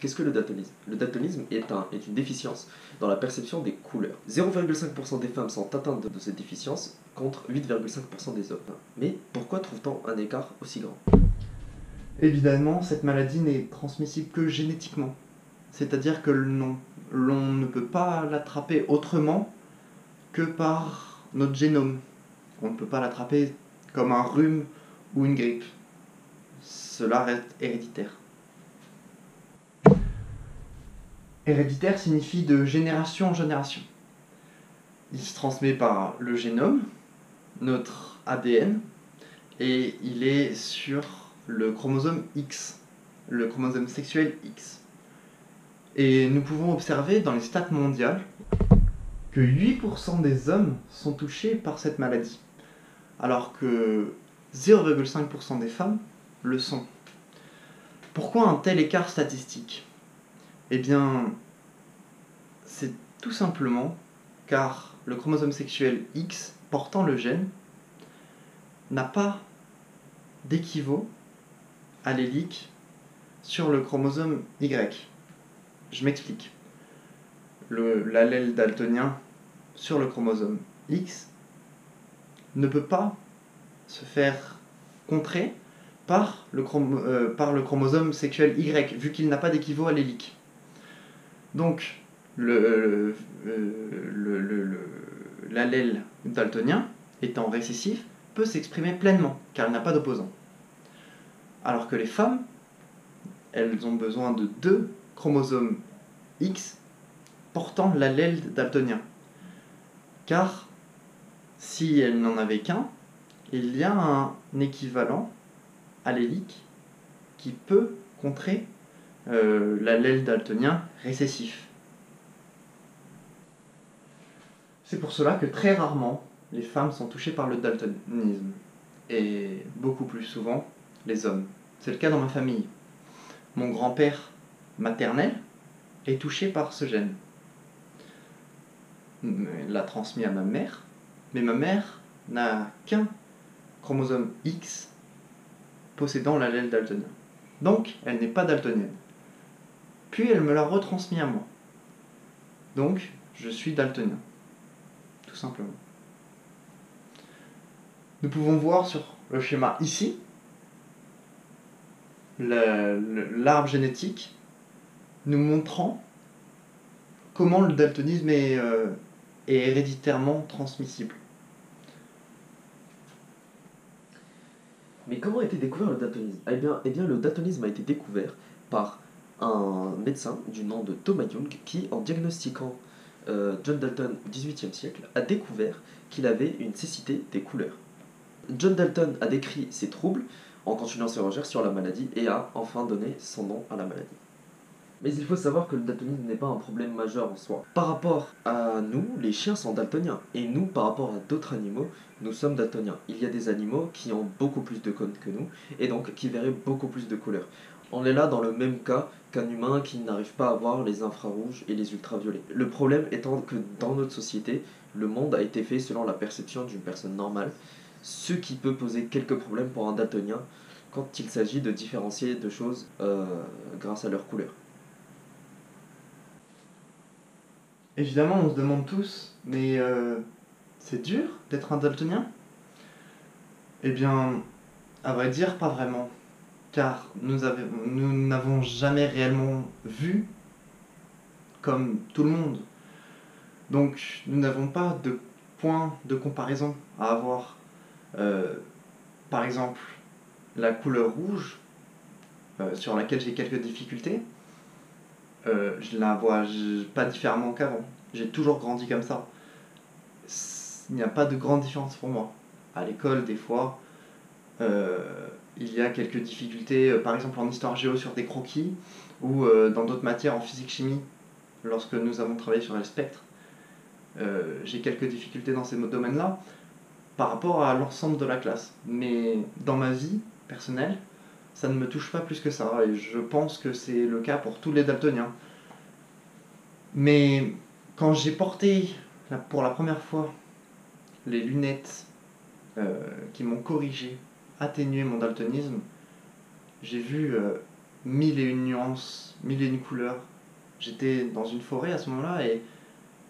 Qu'est-ce que le daltonisme? Le daltonisme est une déficience dans la perception des couleurs. 0,5% des femmes sont atteintes de cette déficience contre 8,5% des hommes. Mais pourquoi trouve-t-on un écart aussi grand? Évidemment, cette maladie n'est transmissible que génétiquement. C'est-à-dire que l'on ne peut pas l'attraper autrement que par notre génome. On ne peut pas l'attraper comme un rhume ou une grippe. Cela reste héréditaire. Héréditaire signifie de génération en génération. Il se transmet par le génome, notre ADN, et il est sur le chromosome X, le chromosome sexuel X. Et nous pouvons observer dans les stats mondiales que 8% des hommes sont touchés par cette maladie, alors que 0,5% des femmes le sont. Pourquoi un tel écart statistique? Eh bien, c'est tout simplement car le chromosome sexuel X portant le gène n'a pas d'équivalent allélique sur le chromosome Y. Je m'explique. L'allèle daltonien sur le chromosome X ne peut pas se faire contrer par le chromosome sexuel Y, vu qu'il n'a pas d'équivalent allélique. Donc, l'allèle daltonien, étant récessif, peut s'exprimer pleinement, car il n'a pas d'opposant. Alors que les femmes, elles ont besoin de 2 chromosomes X portant l'allèle daltonien. Car si elles n'en avaient qu'un, il y a un équivalent allélique qui peut contrer l'allèle daltonien récessif. C'est pour cela que très rarement les femmes sont touchées par le daltonisme, et beaucoup plus souvent les hommes. C'est le cas dans ma famille. Mon grand-père maternel est touché par ce gène. Il l'a transmis à ma mère, mais ma mère n'a qu'un chromosome X possédant l'allèle daltonien. Donc, elle n'est pas daltonienne. Puis elle me l'a retransmis à moi. Donc, je suis daltonien. Tout simplement. Nous pouvons voir sur le schéma ici l'arbre génétique nous montrant comment le daltonisme est héréditairement transmissible. Mais comment a été découvert le daltonisme? Eh bien, le daltonisme a été découvert par un médecin du nom de Thomas Young qui, en diagnostiquant John Dalton au XVIIIe siècle, a découvert qu'il avait une cécité des couleurs. John Dalton a décrit ses troubles en continuant ses recherches sur la maladie et a enfin donné son nom à la maladie. Mais il faut savoir que le daltonisme n'est pas un problème majeur en soi. Par rapport à nous, les chiens sont daltoniens. Et nous, par rapport à d'autres animaux, nous sommes daltoniens. Il y a des animaux qui ont beaucoup plus de cônes que nous, et donc qui verraient beaucoup plus de couleurs. On est là dans le même cas qu'un humain qui n'arrive pas à voir les infrarouges et les ultraviolets. Le problème étant que dans notre société, le monde a été fait selon la perception d'une personne normale, ce qui peut poser quelques problèmes pour un daltonien quand il s'agit de différencier deux choses grâce à leur couleur. Évidemment, on se demande tous, mais c'est dur d'être un daltonien? Eh bien, à vrai dire, pas vraiment. Car nous n'avons jamais réellement vu comme tout le monde. Donc, nous n'avons pas de point de comparaison à avoir. Par exemple, la couleur rouge, sur laquelle j'ai quelques difficultés, je la vois pas différemment qu'avant. J'ai toujours grandi comme ça. Il n'y a pas de grande différence pour moi. À l'école, des fois, il y a quelques difficultés, par exemple en histoire-géo sur des croquis, ou dans d'autres matières en physique-chimie, lorsque nous avons travaillé sur les spectres. J'ai quelques difficultés dans ces domaines-là, par rapport à l'ensemble de la classe. Mais dans ma vie personnelle, ça ne me touche pas plus que ça, et je pense que c'est le cas pour tous les daltoniens. Mais quand j'ai porté pour la première fois les lunettes qui m'ont corrigé, atténué mon daltonisme, j'ai vu mille et une nuances, mille et une couleurs. J'étais dans une forêt à ce moment-là et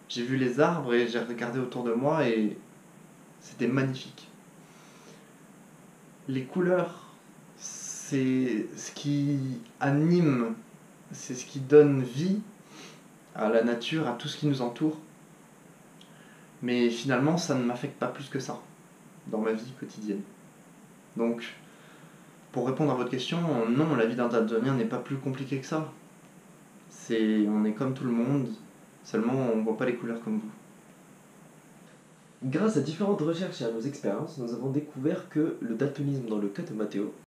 j'ai vu les arbres et j'ai regardé autour de moi et c'était magnifique. Les couleurs, c'est ce qui anime, c'est ce qui donne vie à la nature, à tout ce qui nous entoure. Mais finalement, ça ne m'affecte pas plus que ça dans ma vie quotidienne. Donc, pour répondre à votre question, non, la vie d'un daltonien n'est pas plus compliquée que ça. On est comme tout le monde, seulement on ne voit pas les couleurs comme vous. Grâce à différentes recherches et à nos expériences, nous avons découvert que le daltonisme dans le cas de Matteo